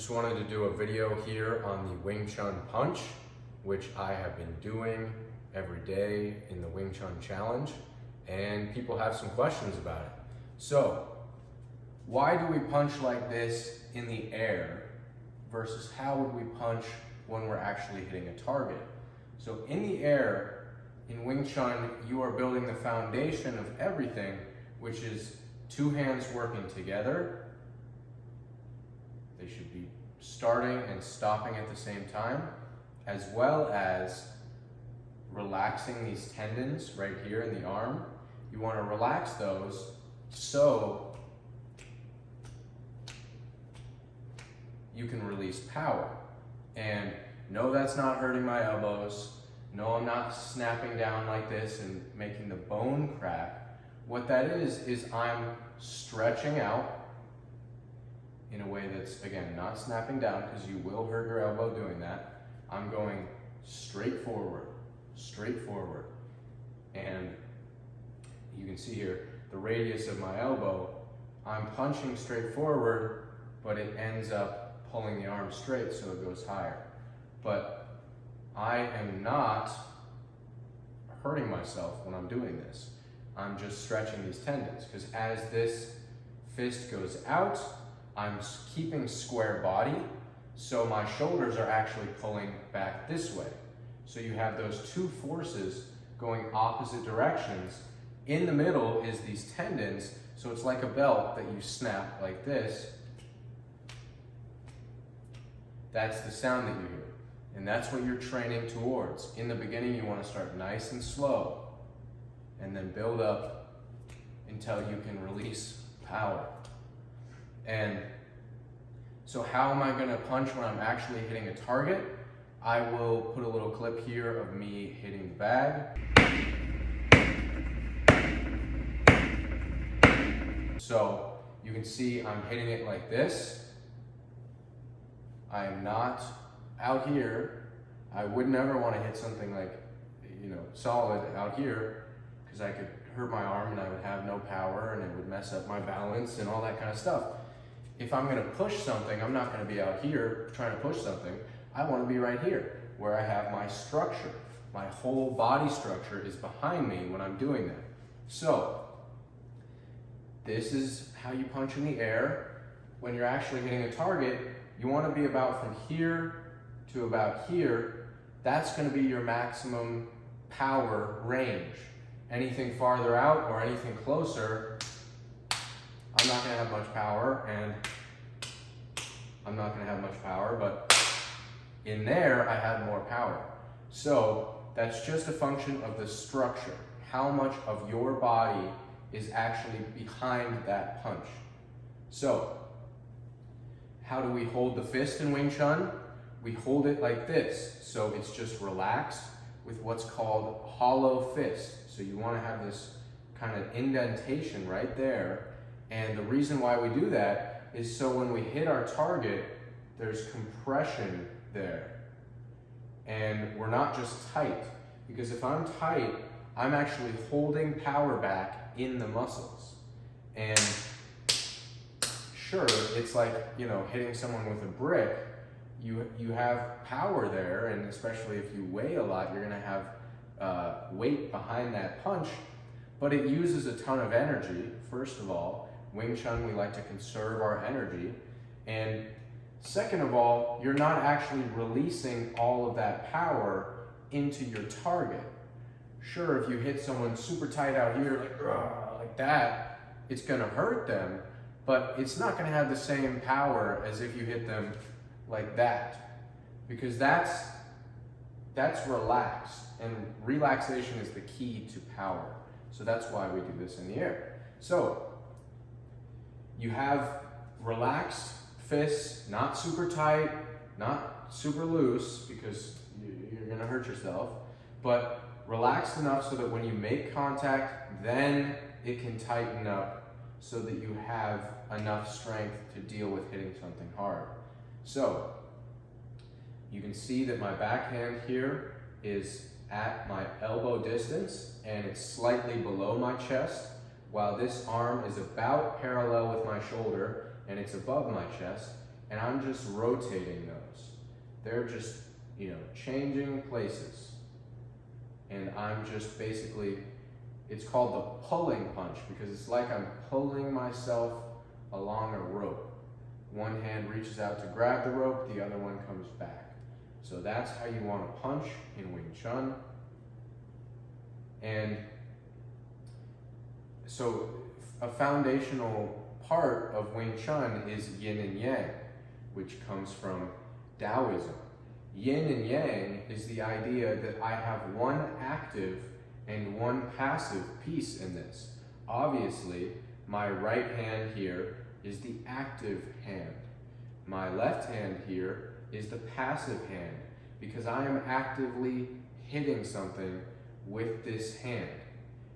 Just wanted to do a video here on the Wing Chun punch, which I have been doing every day in the Wing Chun challenge, and people have some questions about it. So, why do we punch like this in the air versus how would we punch when we're actually hitting a target? So in the air, in Wing Chun, you are building the foundation of everything, which is two hands working together. They should be starting and stopping at the same time, as well as relaxing these tendons right here in the arm. You want to relax those so you can release power. And no, that's not hurting my elbows. No, I'm not snapping down like this and making the bone crack. What that is I'm stretching out in a way that's, again, not snapping down, because you will hurt your elbow doing that. I'm going straight forward. And you can see here, the radius of my elbow, I'm punching straight forward, but it ends up pulling the arm straight so it goes higher. But I am not hurting myself when I'm doing this. I'm just stretching these tendons, because as this fist goes out, I'm keeping square body, so my shoulders are actually pulling back this way. So you have those two forces going opposite directions. In the middle is these tendons, so it's like a belt that you snap like this. That's the sound that you hear. And that's what you're training towards. In the beginning, you want to start nice and slow, and then build up until you can release power. And so how am I going to punch when I'm actually hitting a target? I will put a little clip here of me hitting the bag. So you can see I'm hitting it like this. I am not out here. I would never want to hit something like, solid out here, because I could hurt my arm and I would have no power and it would mess up my balance and all that kind of stuff. If I'm going to push something, I'm not going to be out here trying to push something. I want to be right here where I have my structure. My whole body structure is behind me when I'm doing that. So this is how you punch in the air. When you're actually hitting a target, you want to be about from here to about here. That's going to be your maximum power range. Anything farther out or anything closer, I'm not going to have much power, and I'm not going to have much power, but in there I have more power. So that's just a function of the structure. How much of your body is actually behind that punch. So how do we hold the fist in Wing Chun? We hold it like this. So it's just relaxed with what's called hollow fist. So you want to have this kind of indentation right there. And the reason why we do that is so when we hit our target, there's compression there. And we're not just tight. Because if I'm tight, I'm actually holding power back in the muscles. And sure, it's like, hitting someone with a brick. You have power there, and especially if you weigh a lot, you're gonna have weight behind that punch, but it uses a ton of energy. First of all, Wing Chun, we like to conserve our energy. And second of all, you're not actually releasing all of that power into your target. Sure, if you hit someone super tight out here, like that, it's gonna hurt them, but it's not gonna have the same power as if you hit them like that, because that's relaxed, and relaxation is the key to power. So that's why we do this in the air. So you have relaxed fists, not super tight, not super loose, because you're gonna hurt yourself, but relaxed enough so that when you make contact, then it can tighten up so that you have enough strength to deal with hitting something hard. So you can see that my backhand here is at my elbow distance, and it's slightly below my chest, while this arm is about parallel with my shoulder and it's above my chest. and I'm just rotating those. They're just, changing places. And I'm just basically, it's called the pulling punch because it's like I'm pulling myself along a rope. One hand reaches out to grab the rope, the other one comes back. So that's how you want to punch in Wing Chun. And so a foundational part of Wing Chun is yin and yang, which comes from Taoism. Yin and yang is the idea that I have one active and one passive piece in this. Obviously, my right hand here is the active hand. My left hand here is the passive hand because I am actively hitting something with this hand.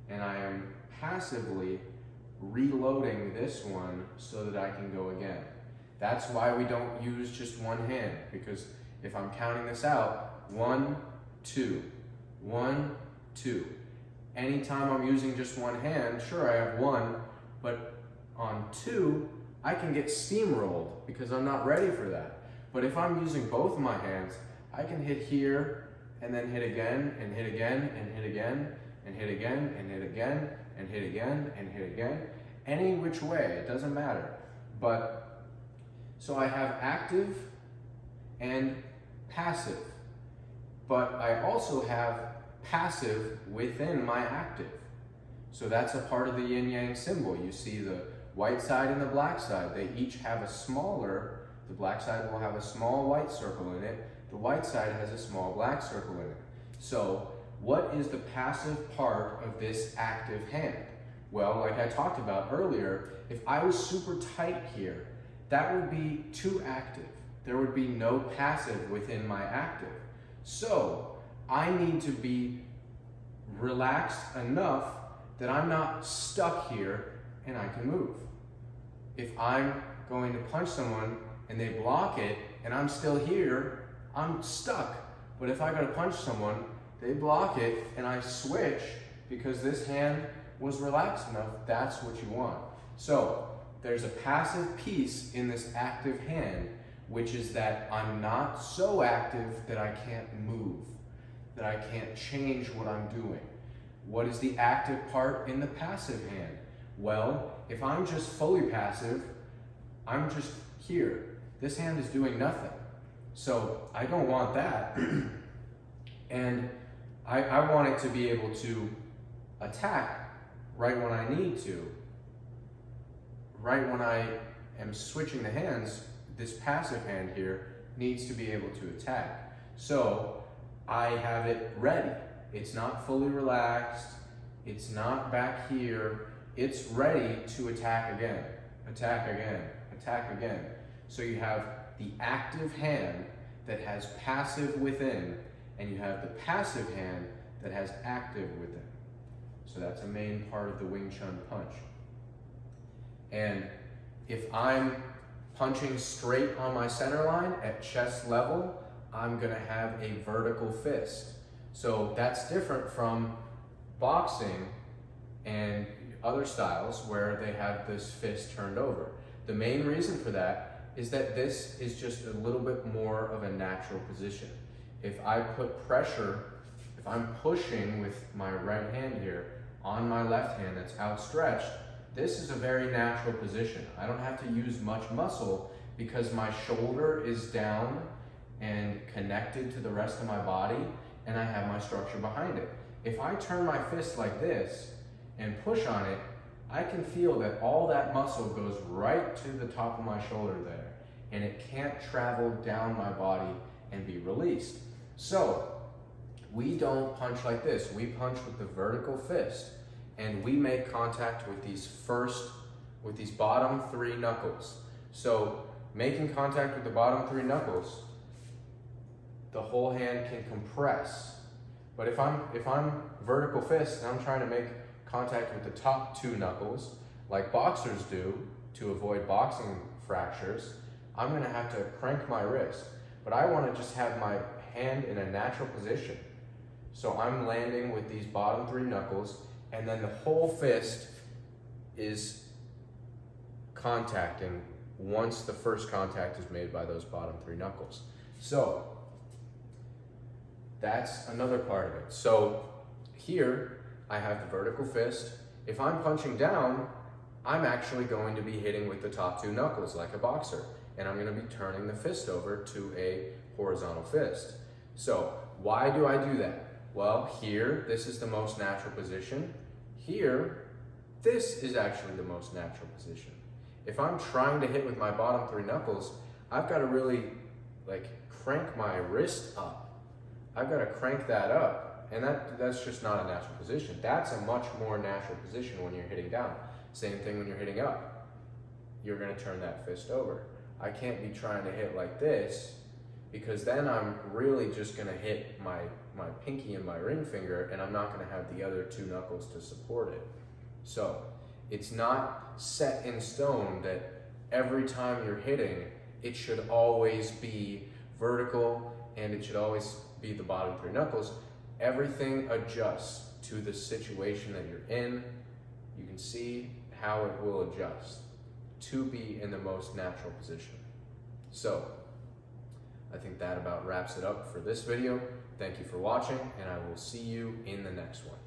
And I am passively reloading this one so that I can go again. That's why we don't use just one hand, because if I'm counting this out, 1, 2, 1, 2. Anytime I'm using just one hand, sure I have 1, but on 2, I can get steamrolled because I'm not ready for that. But if I'm using both of my hands, I can hit here and then hit again and hit again and hit again and hit again and hit again and hit again and hit again. Any which way, it doesn't matter. But so I have active and passive, but I also have passive within my active. So that's a part of the yin-yang symbol. You see the white side and the black side. They each have a smaller, the black side will have a small white circle in it. The white side has a small black circle in it. So what is the passive part of this active hand? Well, like I talked about earlier, if I was super tight here, that would be too active. There would be no passive within my active. So I need to be relaxed enough that I'm not stuck here and I can move. If I'm going to punch someone and they block it and I'm still here, I'm stuck. But if I go to punch someone, they block it and I switch because this hand was relaxed enough, that's what you want. So there's a passive piece in this active hand, which is that I'm not so active that I can't move, that I can't change what I'm doing. What is the active part in the passive hand? Well, if I'm just fully passive, I'm just here. This hand is doing nothing. So I don't want that. And I want it to be able to attack right when I need to. Right when I am switching the hands, this passive hand here needs to be able to attack. So I have it ready. It's not fully relaxed. It's not back here. It's ready to attack again, attack again, attack again. So you have the active hand that has passive within, and you have the passive hand that has active within. So that's a main part of the Wing Chun punch. And if I'm punching straight on my center line at chest level, I'm gonna have a vertical fist. So that's different from boxing and other styles where they have this fist turned over. The main reason for that is that this is just a little bit more of a natural position. If I put pressure, if I'm pushing with my right hand here on my left hand that's outstretched, this is a very natural position. I don't have to use much muscle because my shoulder is down and connected to the rest of my body, and I have my structure behind it. If I turn my fist like this and push on it, I can feel that all that muscle goes right to the top of my shoulder there, and it can't travel down my body and be released. So we don't punch like this. We punch with the vertical fist, and we make contact with these bottom 3 knuckles. So making contact with the bottom 3 knuckles, the whole hand can compress. But if I'm vertical fist and I'm trying to make contact with the top 2 knuckles, like boxers do to avoid boxing fractures, I'm gonna have to crank my wrist. But I wanna just have my hand in a natural position. So I'm landing with these bottom 3 knuckles, and then the whole fist is contacting once the first contact is made by those bottom 3 knuckles. So that's another part of it. So here I have the vertical fist. If I'm punching down, I'm actually going to be hitting with the top 2 knuckles like a boxer, and I'm going to be turning the fist over to a horizontal fist. So why do I do that? Well, here, this is the most natural position. Here, this is actually the most natural position. If I'm trying to hit with my bottom 3 knuckles, I've got to really crank my wrist up. I've got to crank that up, and that's just not a natural position. That's a much more natural position when you're hitting down. Same thing when you're hitting up. You're going to turn that fist over. I can't be trying to hit like this, because then I'm really just going to hit my pinky and my ring finger, and I'm not going to have the other 2 knuckles to support it. So it's not set in stone that every time you're hitting, it should always be vertical and it should always be the bottom 3 knuckles. Everything adjusts to the situation that you're in. You can see how it will adjust to be in the most natural position. So I think that about wraps it up for this video. Thank you for watching, and I will see you in the next one.